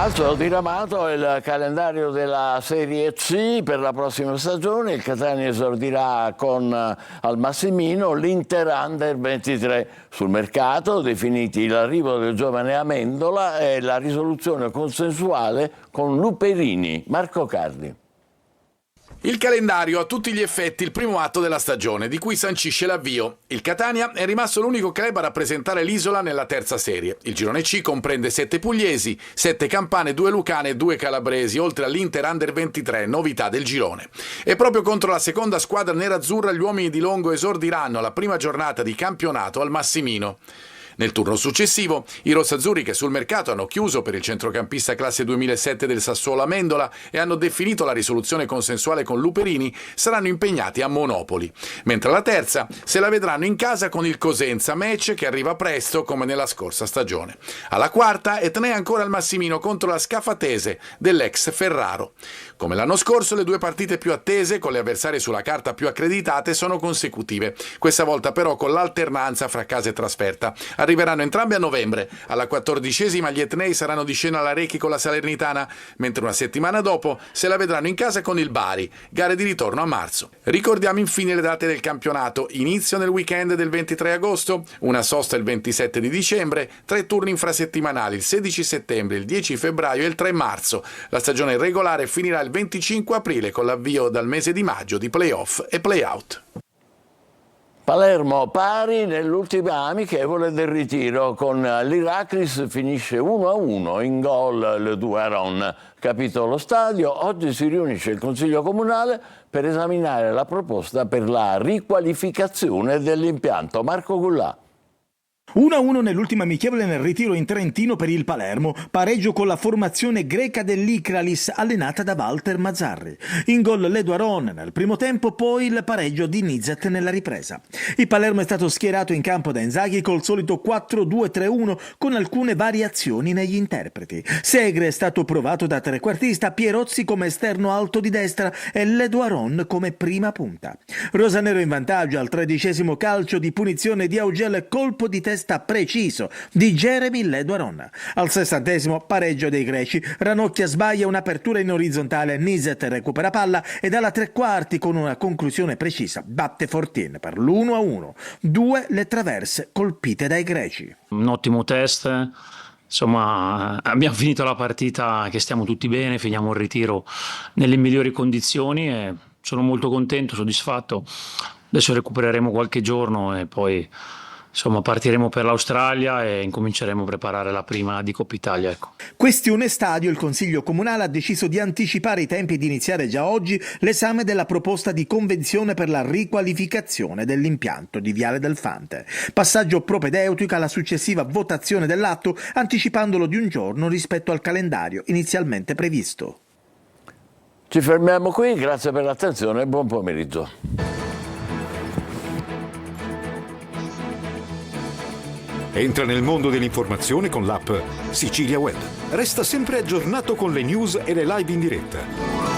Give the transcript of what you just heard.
Calcio diramato il calendario della Serie C per la prossima stagione. Il Catania esordirà con al Massimino l'Inter Under 23. Sul mercato definiti l'arrivo del giovane Amendola e la risoluzione consensuale con Luperini. Marco Carli. Il calendario ha a tutti gli effetti il primo atto della stagione, di cui sancisce l'avvio. Il Catania è rimasto l'unico club a rappresentare l'isola nella terza serie. Il girone C comprende 7 pugliesi, 7 campane, 2 lucane e 2 calabresi, oltre all'Inter Under 23, novità del girone. E proprio contro la seconda squadra nerazzurra gli uomini di Longo esordiranno la prima giornata di campionato al Massimino. Nel turno successivo, i rossazzurri che sul mercato hanno chiuso per il centrocampista classe 2007 del Sassuolo Amendola e hanno definito la risoluzione consensuale con Luperini saranno impegnati a Monopoli, mentre la terza se la vedranno in casa con il Cosenza, match che arriva presto come nella scorsa stagione. Alla quarta Etnea ancora al Massimino contro la Scafatese dell'ex Ferraro. Come l'anno scorso, le due partite più attese, con le avversarie sulla carta più accreditate, sono consecutive, questa volta però con l'alternanza fra casa e trasferta. Arriveranno entrambe a novembre. Alla 14ª gli etnei saranno di scena alla Recchi con la Salernitana, mentre una settimana dopo se la vedranno in casa con il Bari, gare di ritorno a marzo. Ricordiamo infine le date del campionato: inizio nel weekend del 23 agosto, una sosta il 27 di dicembre, 3 turni infrasettimanali il 16 settembre, il 10 febbraio e il 3 marzo. La stagione regolare finirà il 25 aprile con l'avvio dal mese di maggio di play-off e play-out. Palermo pari nell'ultima amichevole del ritiro, con l'Iraklis finisce 1-1, in gol Le Duaron. Capitolo stadio, oggi si riunisce il Consiglio Comunale per esaminare la proposta per la riqualificazione dell'impianto. Marco Gullà. 1-1 nell'ultima amichevole nel ritiro in Trentino per il Palermo, pareggio con la formazione greca dell'Ikralis allenata da Walter Mazzarri. In gol Le Duaron nel primo tempo, poi il pareggio di Nizet nella ripresa. Il Palermo è stato schierato in campo da Inzaghi col solito 4-2-3-1 con alcune variazioni negli interpreti. Segre è stato provato da trequartista, Pierozzi come esterno alto di destra e Le Duaron come prima punta. Rosanero in vantaggio al 13° calcio di punizione di Augiel, colpo di testa preciso di Jeremy Le Duaron. Al 60° pareggio dei greci, Ranocchia sbaglia un'apertura in orizzontale, Nizet recupera palla e dalla tre quarti con una conclusione precisa batte Fortin per l'1-1. 2 le traverse colpite dai greci. Un ottimo test, insomma abbiamo finito la partita che stiamo tutti bene, finiamo il ritiro nelle migliori condizioni e sono molto contento, soddisfatto. Adesso recupereremo qualche giorno e poi insomma partiremo per l'Australia e incominceremo a preparare la prima di Coppa Italia. Ecco. Questione stadio, il Consiglio Comunale ha deciso di anticipare i tempi e di iniziare già oggi l'esame della proposta di convenzione per la riqualificazione dell'impianto di Viale del Fante. Passaggio propedeutico alla successiva votazione dell'atto, anticipandolo di un giorno rispetto al calendario inizialmente previsto. Ci fermiamo qui, grazie per l'attenzione e buon pomeriggio. Entra nel mondo dell'informazione con l'app Sicilia Web. Resta sempre aggiornato con le news e le live in diretta.